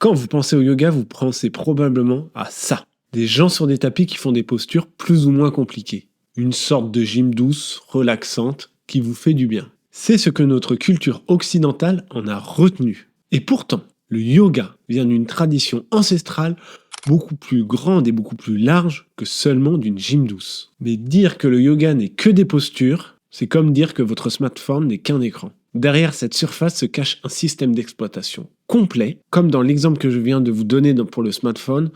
Quand vous pensez au yoga, vous pensez probablement à ça. Des gens sur des tapis qui font des postures plus ou moins compliquées. Une sorte de gym douce, relaxante, qui vous fait du bien. C'est ce que notre culture occidentale en a retenu. Et pourtant, le yoga vient d'une tradition ancestrale beaucoup plus grande et beaucoup plus large que seulement d'une gym douce. Mais dire que le yoga n'est que des postures, c'est comme dire que votre smartphone n'est qu'un écran. Derrière cette surface se cache un système d'exploitation complet, comme dans l'exemple que je viens de vous donner pour le smartphone.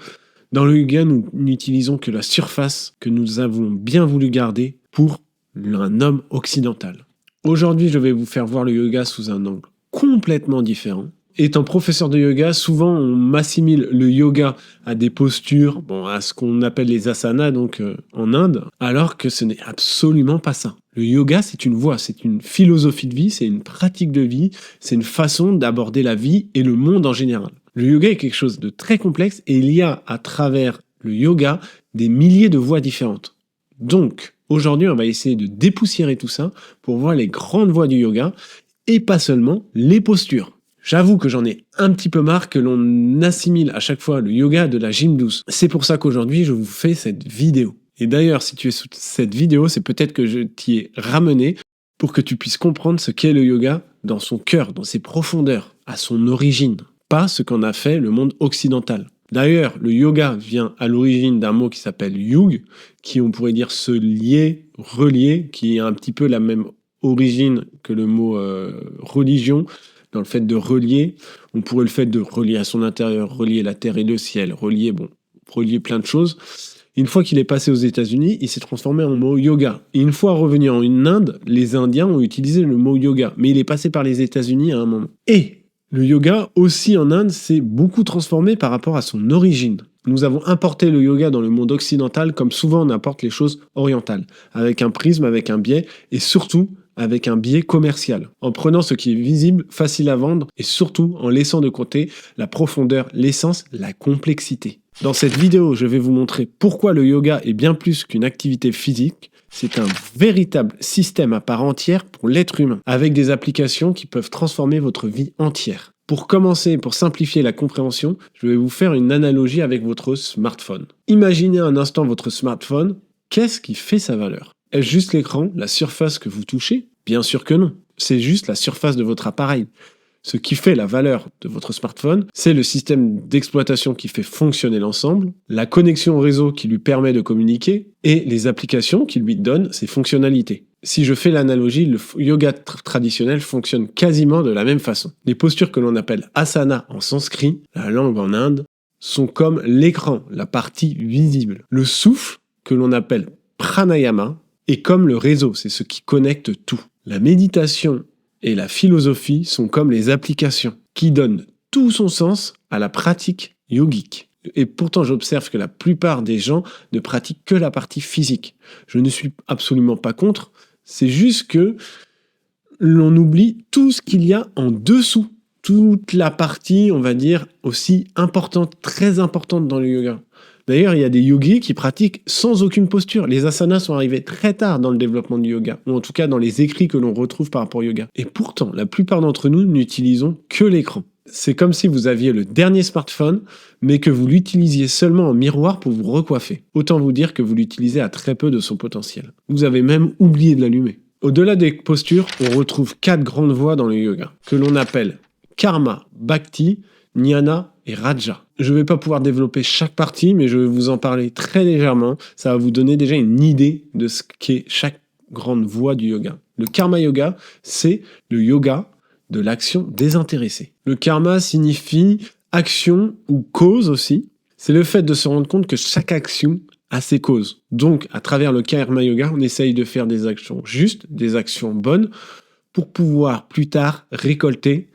Dans le yoga, nous n'utilisons que la surface que nous avons bien voulu garder pour un homme occidental. Aujourd'hui, je vais vous faire voir le yoga sous un angle complètement différent. Étant professeur de yoga, souvent on m'assimile le yoga à des postures, à ce qu'on appelle les asanas en Inde, alors que ce n'est absolument pas ça. Le yoga, c'est une voie, c'est une philosophie de vie, c'est une pratique de vie, c'est une façon d'aborder la vie et le monde en général. Le yoga est quelque chose de très complexe et il y a à travers le yoga des milliers de voies différentes. Donc, aujourd'hui, on va essayer de dépoussiérer tout ça pour voir les grandes voies du yoga et pas seulement les postures. J'avoue que j'en ai un petit peu marre que l'on assimile à chaque fois le yoga de la gym douce. C'est pour ça qu'aujourd'hui, je vous fais cette vidéo. Et d'ailleurs, si tu es sous cette vidéo, c'est peut-être que je t'y ai ramené pour que tu puisses comprendre ce qu'est le yoga dans son cœur, dans ses profondeurs, à son origine, pas ce qu'en a fait le monde occidental. D'ailleurs, le yoga vient à l'origine d'un mot qui s'appelle yug, qui on pourrait dire se lier, relier, qui a un petit peu la même origine que le mot religion, dans le fait de relier. On pourrait le fait de relier à son intérieur, relier la terre et le ciel, relier plein de choses. Une fois qu'il est passé aux États-Unis, il s'est transformé en mot yoga. Et une fois revenu en Inde, les Indiens ont utilisé le mot yoga, mais il est passé par les États-Unis à un moment. Et le yoga, aussi en Inde, s'est beaucoup transformé par rapport à son origine. Nous avons importé le yoga dans le monde occidental comme souvent on importe les choses orientales, avec un prisme, avec un biais, et surtout avec un biais commercial, en prenant ce qui est visible, facile à vendre, et surtout en laissant de côté la profondeur, l'essence, la complexité. Dans cette vidéo, je vais vous montrer pourquoi le yoga est bien plus qu'une activité physique. C'est un véritable système à part entière pour l'être humain, avec des applications qui peuvent transformer votre vie entière. Pour commencer, pour simplifier la compréhension, je vais vous faire une analogie avec votre smartphone. Imaginez un instant votre smartphone, qu'est-ce qui fait sa valeur ? Est-ce juste l'écran, la surface que vous touchez ? Bien sûr que non, c'est juste la surface de votre appareil. Ce qui fait la valeur de votre smartphone, c'est le système d'exploitation qui fait fonctionner l'ensemble, la connexion au réseau qui lui permet de communiquer et les applications qui lui donnent ses fonctionnalités. Si je fais l'analogie, le yoga traditionnel fonctionne quasiment de la même façon. Les postures que l'on appelle asana en sanskrit, la langue en Inde, sont comme l'écran, la partie visible. Le souffle, que l'on appelle pranayama, est comme le réseau, c'est ce qui connecte tout. La méditation et la philosophie sont comme les applications qui donnent tout son sens à la pratique yogique. Et pourtant, j'observe que la plupart des gens ne pratiquent que la partie physique. Je ne suis absolument pas contre, c'est juste que l'on oublie tout ce qu'il y a en dessous. Toute la partie, on va dire, aussi importante, très importante dans le yoga. D'ailleurs, il y a des yogis qui pratiquent sans aucune posture. Les asanas sont arrivés très tard dans le développement du yoga, ou en tout cas dans les écrits que l'on retrouve par rapport au yoga. Et pourtant, la plupart d'entre nous n'utilisons que l'écran. C'est comme si vous aviez le dernier smartphone, mais que vous l'utilisiez seulement en miroir pour vous recoiffer. Autant vous dire que vous l'utilisez à très peu de son potentiel. Vous avez même oublié de l'allumer. Au-delà des postures, on retrouve 4 grandes voies dans le yoga, que l'on appelle karma, bhakti, jnana et raja. Je ne vais pas pouvoir développer chaque partie, mais je vais vous en parler très légèrement. Ça va vous donner déjà une idée de ce qu'est chaque grande voie du yoga. Le karma yoga, c'est le yoga de l'action désintéressée. Le karma signifie action ou cause aussi. C'est le fait de se rendre compte que chaque action a ses causes. Donc, à travers le karma yoga, on essaye de faire des actions justes, des actions bonnes, pour pouvoir plus tard récolter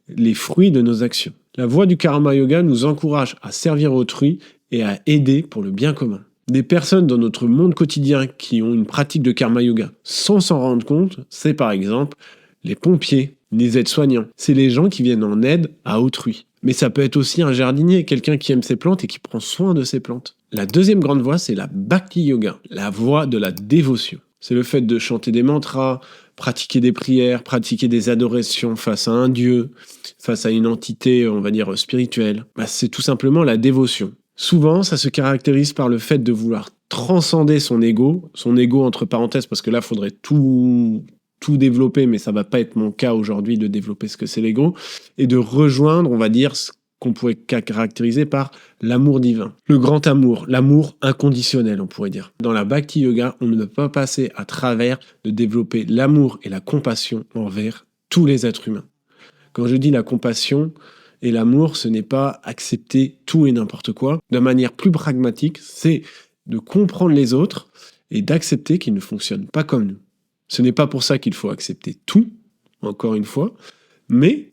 les fruits de nos actions. La voie du karma yoga nous encourage à servir autrui et à aider pour le bien commun. Des personnes dans notre monde quotidien qui ont une pratique de karma yoga sans s'en rendre compte, c'est par exemple les pompiers, les aides-soignants. C'est les gens qui viennent en aide à autrui. Mais ça peut être aussi un jardinier, quelqu'un qui aime ses plantes et qui prend soin de ses plantes. La deuxième grande voie, c'est la bhakti yoga, la voie de la dévotion. C'est le fait de chanter des mantras, pratiquer des prières, pratiquer des adorations face à un dieu, face à une entité, on va dire, spirituelle. C'est tout simplement la dévotion. Souvent, ça se caractérise par le fait de vouloir transcender son ego entre parenthèses, parce que là, il faudrait tout développer, mais ça va pas être mon cas aujourd'hui de développer ce que c'est l'ego, et de rejoindre, on va dire, ce qu'on pourrait caractériser par l'amour divin. Le grand amour, l'amour inconditionnel, on pourrait dire. Dans la Bhakti Yoga, on ne peut pas passer à travers de développer l'amour et la compassion envers tous les êtres humains. Quand je dis la compassion et l'amour, ce n'est pas accepter tout et n'importe quoi. De manière plus pragmatique, c'est de comprendre les autres et d'accepter qu'ils ne fonctionnent pas comme nous. Ce n'est pas pour ça qu'il faut accepter tout, encore une fois, mais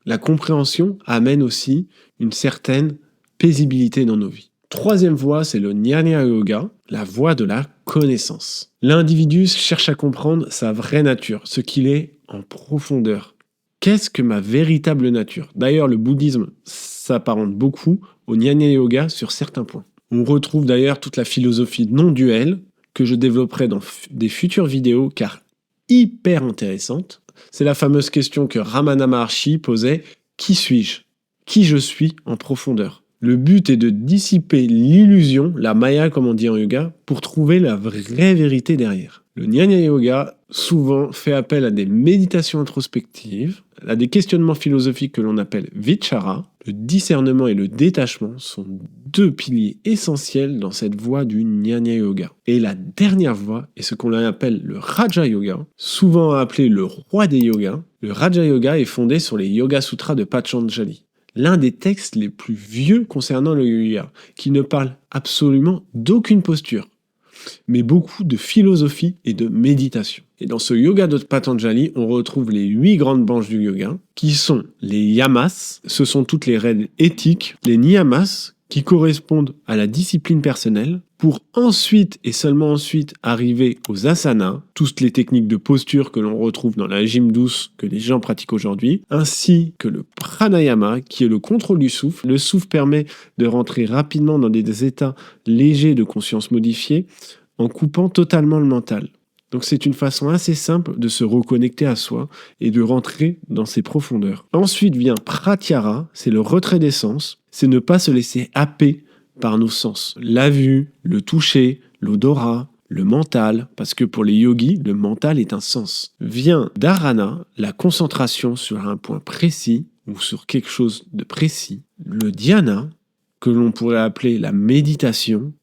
la compréhension amène aussi une certaine paisibilité dans nos vies. Troisième voie, c'est le Jnana Yoga, la voie de la connaissance. L'individu cherche à comprendre sa vraie nature, ce qu'il est en profondeur. Qu'est-ce que ma véritable nature ? D'ailleurs, le bouddhisme s'apparente beaucoup au Jnana Yoga sur certains points. On retrouve d'ailleurs toute la philosophie non-duelle que je développerai dans des futures vidéos car hyper intéressante. C'est la fameuse question que Ramana Maharshi posait « Qui suis-je ? Qui je suis en profondeur ?» Le but est de dissiper l'illusion, la maya comme on dit en yoga, pour trouver la vraie vérité derrière. Le Jnana Yoga souvent fait appel à des méditations introspectives, à des questionnements philosophiques que l'on appelle vichara. Le discernement et le détachement sont deux piliers essentiels dans cette voie du Jnana Yoga. Et la dernière voie est ce qu'on appelle le Raja Yoga, souvent appelé le roi des yogas. Le Raja Yoga est fondé sur les Yoga Sutras de Patanjali, l'un des textes les plus vieux concernant le yoga, qui ne parle absolument d'aucune posture, mais beaucoup de philosophie et de méditation. Et dans ce yoga de Patanjali, on retrouve les 8 grandes branches du yoga, qui sont les yamas, ce sont toutes les règles éthiques, les niyamas, qui correspondent à la discipline personnelle, pour ensuite et seulement ensuite arriver aux asanas, toutes les techniques de posture que l'on retrouve dans la gym douce que les gens pratiquent aujourd'hui, ainsi que le pranayama, qui est le contrôle du souffle. Le souffle permet de rentrer rapidement dans des états légers de conscience modifiée, en coupant totalement le mental. Donc c'est une façon assez simple de se reconnecter à soi et de rentrer dans ses profondeurs. Ensuite vient pratyahara, c'est le retrait des sens, c'est ne pas se laisser happer par nos sens. La vue, le toucher, l'odorat, le mental, parce que pour les yogis, le mental est un sens. Vient dharana, la concentration sur un point précis ou sur quelque chose de précis. Le dhyana, que l'on pourrait appeler la méditation.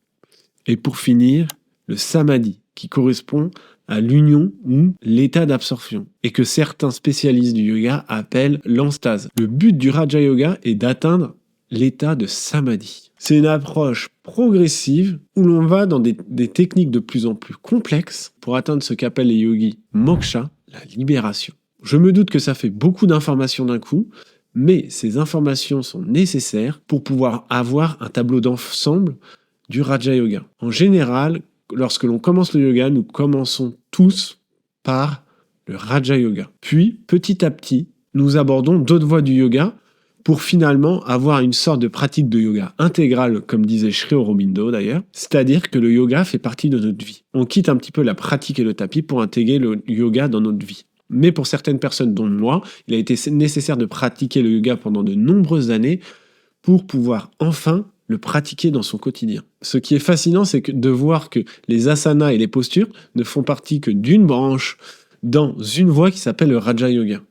Et pour finir, le samadhi, qui correspond à l'union ou l'état d'absorption, et que certains spécialistes du yoga appellent l'enstase. Le but du Raja Yoga est d'atteindre l'état de samadhi. C'est une approche progressive où l'on va dans des techniques de plus en plus complexes pour atteindre ce qu'appellent les yogis moksha, la libération. Je me doute que ça fait beaucoup d'informations d'un coup, mais ces informations sont nécessaires pour pouvoir avoir un tableau d'ensemble du Raja Yoga. En général, lorsque l'on commence le yoga, nous commençons tous par le Raja Yoga. Puis, petit à petit, nous abordons d'autres voies du yoga pour finalement avoir une sorte de pratique de yoga intégrale, comme disait Sri Aurobindo d'ailleurs, c'est-à-dire que le yoga fait partie de notre vie. On quitte un petit peu la pratique et le tapis pour intégrer le yoga dans notre vie. Mais pour certaines personnes, dont moi, il a été nécessaire de pratiquer le yoga pendant de nombreuses années pour pouvoir enfin le pratiquer dans son quotidien. Ce qui est fascinant, c'est de voir que les asanas et les postures ne font partie que d'une branche dans une voie qui s'appelle le Raja Yoga.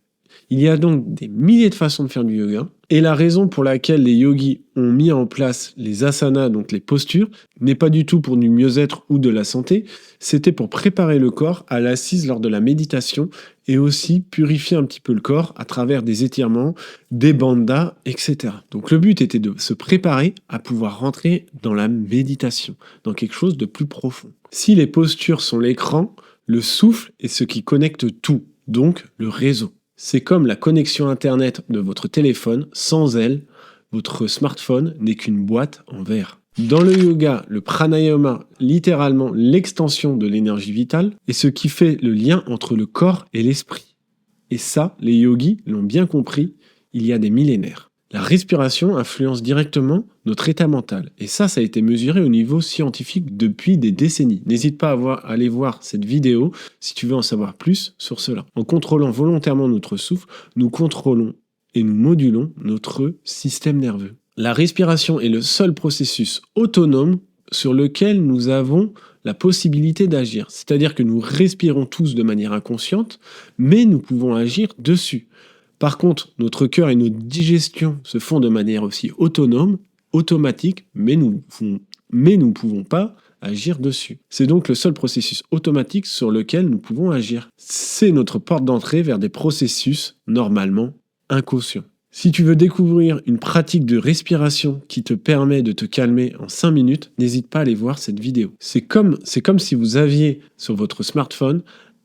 Il y a donc des milliers de façons de faire du yoga, et la raison pour laquelle les yogis ont mis en place les asanas, donc les postures, n'est pas du tout pour du mieux-être ou de la santé, c'était pour préparer le corps à l'assise lors de la méditation et aussi purifier un petit peu le corps à travers des étirements, des bandhas, etc. Donc le but était de se préparer à pouvoir rentrer dans la méditation, dans quelque chose de plus profond. Si les postures sont l'écran, le souffle est ce qui connecte tout, donc le réseau. C'est comme la connexion Internet de votre téléphone, sans elle, votre smartphone n'est qu'une boîte en verre. Dans le yoga, le pranayama, littéralement l'extension de l'énergie vitale, est ce qui fait le lien entre le corps et l'esprit. Et ça, les yogis l'ont bien compris il y a des millénaires. La respiration influence directement notre état mental. Et ça a été mesuré au niveau scientifique depuis des décennies. N'hésite pas à aller voir cette vidéo si tu veux en savoir plus sur cela. En contrôlant volontairement notre souffle, nous contrôlons et nous modulons notre système nerveux. La respiration est le seul processus autonome sur lequel nous avons la possibilité d'agir. C'est-à-dire que nous respirons tous de manière inconsciente, mais nous pouvons agir dessus. Par contre, notre cœur et notre digestion se font de manière aussi autonome, automatique, mais nous ne pouvons pas agir dessus. C'est donc le seul processus automatique sur lequel nous pouvons agir. C'est notre porte d'entrée vers des processus normalement inconscients. Si tu veux découvrir une pratique de respiration qui te permet de te calmer en 5 minutes, n'hésite pas à aller voir cette vidéo. C'est comme si vous aviez sur votre smartphone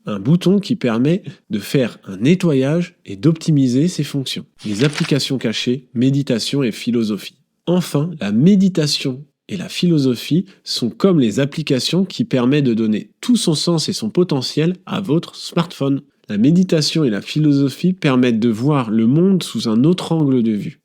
un bouton qui permet de faire un nettoyage et d'optimiser ses fonctions. Les applications cachées, méditation et philosophie. Enfin, la méditation et la philosophie sont comme les applications qui permettent de donner tout son sens et son potentiel à votre smartphone. La méditation et la philosophie permettent de voir le monde sous un autre angle de vue,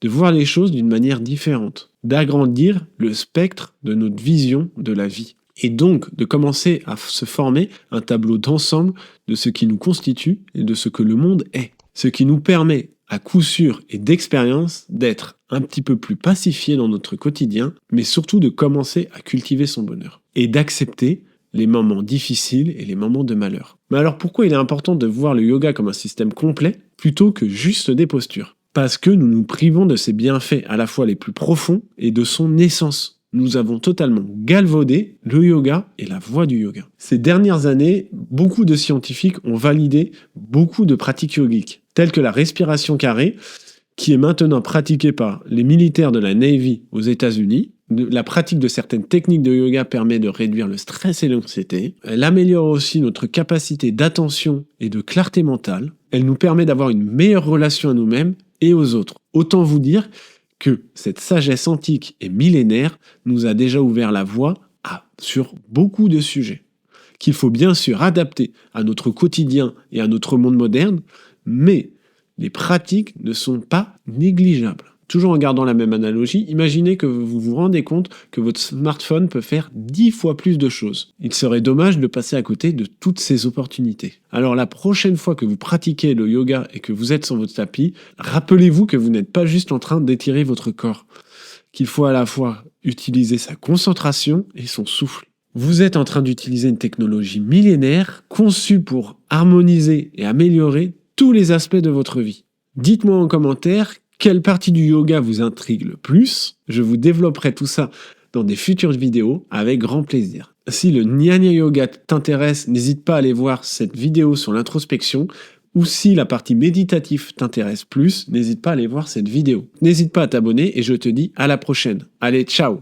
de voir les choses d'une manière différente, d'agrandir le spectre de notre vision de la vie. Et donc de commencer à se former un tableau d'ensemble de ce qui nous constitue et de ce que le monde est. Ce qui nous permet, à coup sûr et d'expérience, d'être un petit peu plus pacifié dans notre quotidien, mais surtout de commencer à cultiver son bonheur. Et d'accepter les moments difficiles et les moments de malheur. Mais alors pourquoi il est important de voir le yoga comme un système complet plutôt que juste des postures ? Parce que nous nous privons de ses bienfaits à la fois les plus profonds et de son essence. Nous avons totalement galvaudé le yoga et la voie du yoga. Ces dernières années, beaucoup de scientifiques ont validé beaucoup de pratiques yogiques, telles que la respiration carrée, qui est maintenant pratiquée par les militaires de la Navy aux États-Unis. La pratique de certaines techniques de yoga permet de réduire le stress et l'anxiété. Elle améliore aussi notre capacité d'attention et de clarté mentale. Elle nous permet d'avoir une meilleure relation à nous-mêmes et aux autres. Autant vous dire que cette sagesse antique et millénaire nous a déjà ouvert la voie sur beaucoup de sujets, qu'il faut bien sûr adapter à notre quotidien et à notre monde moderne, mais les pratiques ne sont pas négligeables. Toujours en gardant la même analogie, imaginez que vous vous rendez compte que votre smartphone peut faire 10 fois plus de choses. Il serait dommage de passer à côté de toutes ces opportunités. Alors la prochaine fois que vous pratiquez le yoga et que vous êtes sur votre tapis, rappelez-vous que vous n'êtes pas juste en train d'étirer votre corps, qu'il faut à la fois utiliser sa concentration et son souffle. Vous êtes en train d'utiliser une technologie millénaire conçue pour harmoniser et améliorer tous les aspects de votre vie. Dites-moi en commentaire quelle partie du yoga vous intrigue le plus. Je vous développerai tout ça dans des futures vidéos avec grand plaisir. Si le Jnana Yoga t'intéresse, n'hésite pas à aller voir cette vidéo sur l'introspection, ou si la partie méditative t'intéresse plus, n'hésite pas à aller voir cette vidéo. N'hésite pas à t'abonner et je te dis à la prochaine. Allez, ciao!